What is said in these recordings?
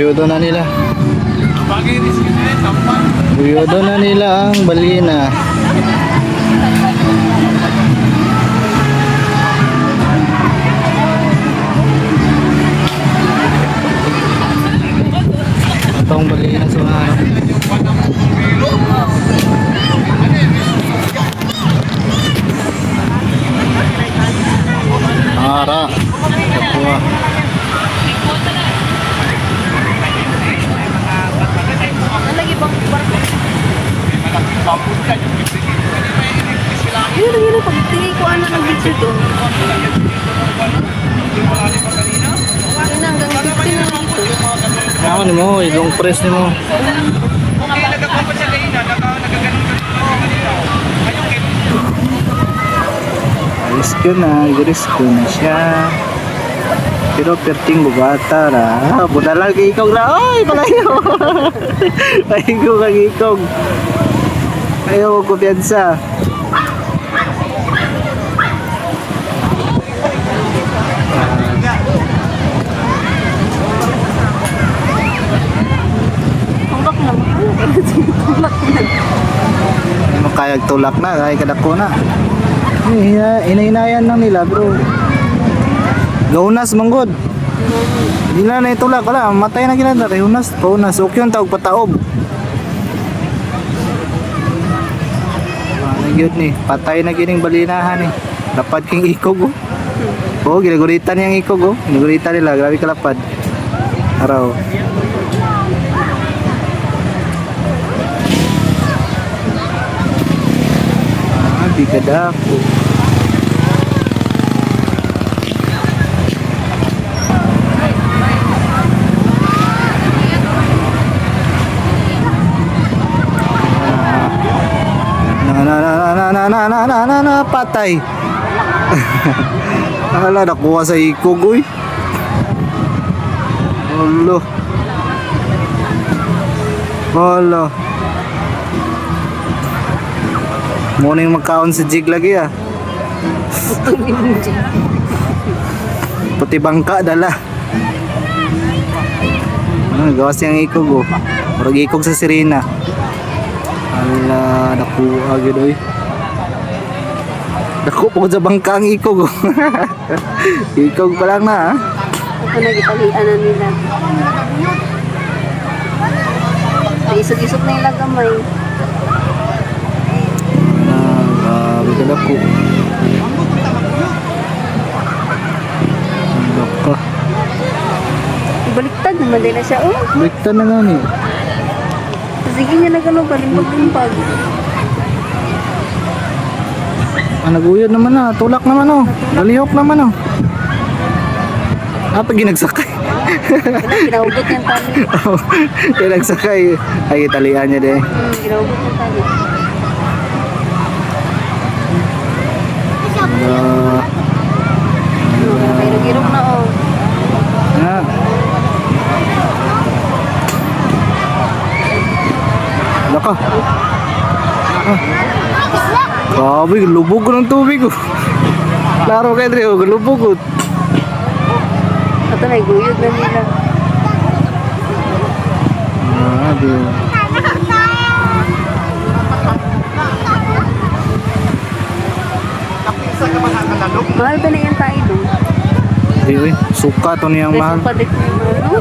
Buyudo na nila. Buyudo na nila ang balina. Itong balina sa mga ara. Kapwa. Lagi bang barko? Yun, pagtingin ko ano ng video doon. Yun hanggang 15 na dito. Ano mo, ilong press ni mo. Alis ko na siya. Pero perting bubata ra. Buta lagi ikog na. Ay, palayo. Palayo kang ikog. Ayaw ko piyansa. Tulak na. Tulak na. Ano kayag tulak na, kaya kadako na. Inainayan lang nila bro. Gaunas manggod. Hindi na itulak, wala, matay na ginanda. Hunas, paunas, okay yung tawag pataob. Nagyot ni, patay na gining balinahan eh. Lapad king ikog oh. Oo, ginaguritan niyang ikog oh. Ginaguritan nila, grabe kalapad. Araw. Bigad ako. Patay. Ala, nakuha sa ikog uy. Olo. Olo. Muna yung magkaon sa jig lagi ah. Puti bangka dala. Gawas yung ikog oh. Parang ikog sa sirena. Ala, nakuha agad oy. Dako po sa bangka ang ikog oh. Ikog pa lang na ah. Ito nagitalian na nila. Isog-isog na yung lagamay. Bigyan ako. Baka. Baliktad naman din na siya. Oh, Baliktad na nga ni. sige niya na gano'n. Balimbag-limbag. Naguyod naman na. Tulak naman oh. Galihok naman oh. Pag ginagsakay. Ginahugot niyang tali. Ginagsakay. Ay, italian niya din. Ginahugot niyang tali. Hirog-hirog na oh. Ah. Laka. Ah. Grabe, lubog ko ng tubig ko. Klaro kayo rin, lubog ko. Ito na, guyod na nila. Grabe. Mahal ba na yan tayo doon? Ayun, suka to niyang mahal. Peso pa din ano?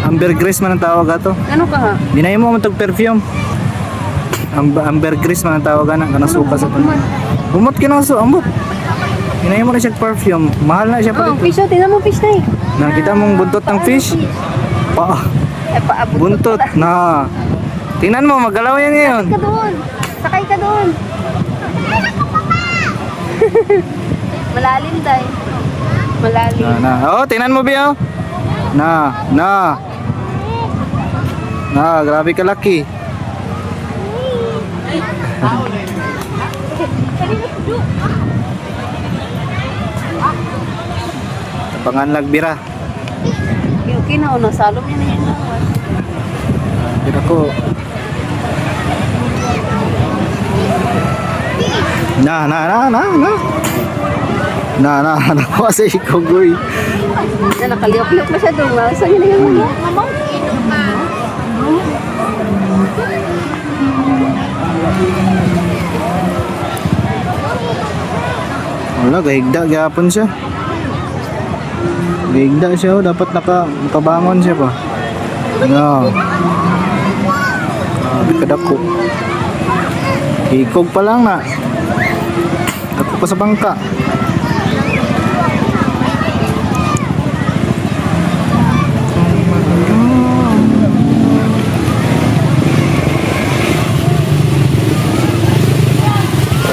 Ambergris man ang tawag ato. Ano ka ha? Binayin mo matag perfume. Ambergris man ang tawag na kanang suka sa pan. Umot kinaso, ambot. Binayin mo na siya perfume. Mahal na siya pa Oh, dito. fish oh, tingnan mo fish na eh. Nakita mong buntot ng fish? Pa. Eh, paabot Buntot na. Tingnan mo, magalaw yan ngayon. ka doon. Sakay ka doon. Malalim tayo. Malalim. Oh, tingnan mo Bio. Na. Grabe ka laki. Tapangan lagbira. Okay na, nasalom niya na yan. Bira ko. Na. Nakuha sa ikog, uy. Na nakaliok-liok na siya doon. Saan yun na yung ulo? Wala, gahigda, gahapon siya. Gahigda siya, oh. Dapat nakabangon siya pa. Ano? Kadako. Ikog pa lang na. Ako pa sa bangka.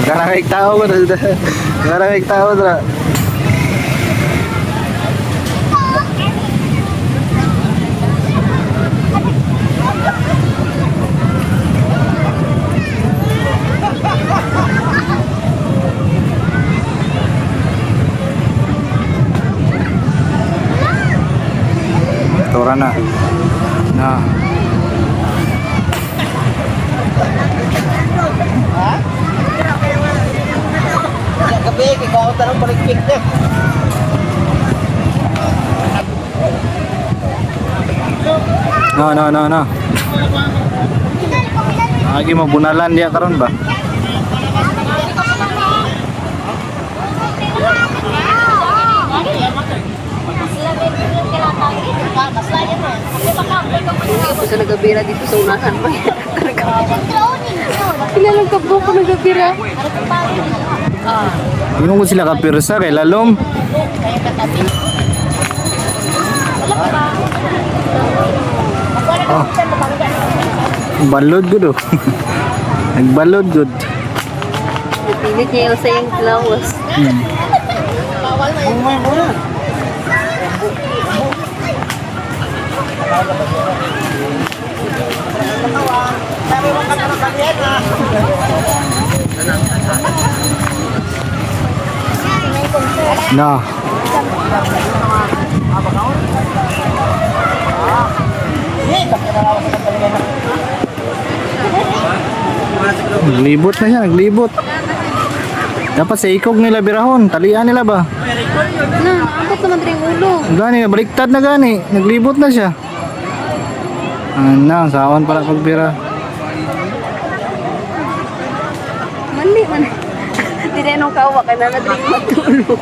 Karang tao ko na. Karang tao na. Tora na. Na. Gabi, ikaw ang tanong paligpik na. No. Lagi mabunalan dia karon ba? Hindi ako sa nagabira dito sa unahan. Kailangan kabdo ko nagabira. Inong ko sila kapirsa kay lalom. Oh. Balod gud oh. Nagbalod gud. Pilit niya yung sayang flowers. Na. Naglibot na siya, naglibot. Dapat sa ikog nila birahon, talian nila ba? Na, angkot naman rin yung ulo. Gani, baliktad na gani. Naglibot na siya. Na, sawan pala pagbira. Mali man. Hindi na nung kawa, kaya na rin matulog.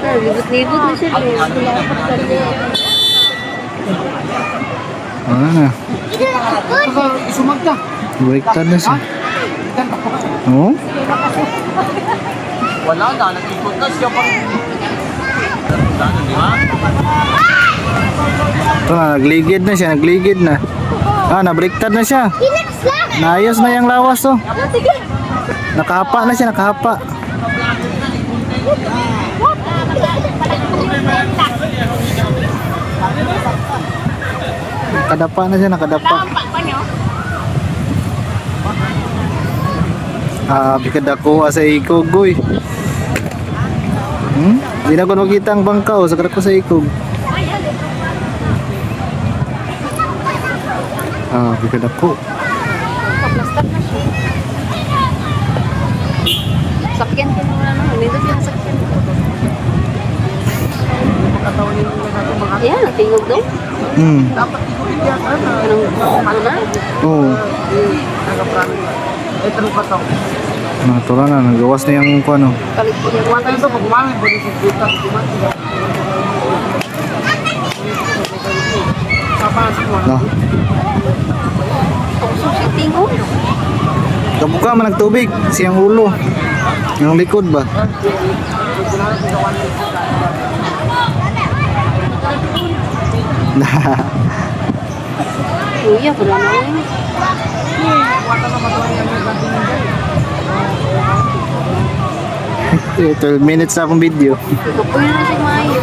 Libot-libot na siya. Wala na. Isumagda. Baliktad na siya. Oo? Wala na, nag-ikot na siya pang... Ito na, nagligid na siya, nagligid na. Nabaliktad na siya. Naayos na yung lawas oh. Nakahapa na siya, nakahapa. Nakadapa na siya, nakadapa. Bikadako sa ikog, goy. Hindi na ko nakita ang bangkaw sa kadako sa ikog. Bikadako. Kaplastar na siya. Sakyan ka naman ano. Nito siya sakyan. Ayan, tingog daw. Dapat ikutin yan. Ano na? Oo. Eh, tanong ka to. Natural na, nagawas na yung ano. Kalit ko yung Kuwata ito, pag umamin, pwede si Tita. Papasok mo. No. susi tingog. Kabuka man ang tubig, siyang ulo. Yung likod ba? Kuya, wala na yun. 12 minutes na akong video. Ito po yun na siya maayo.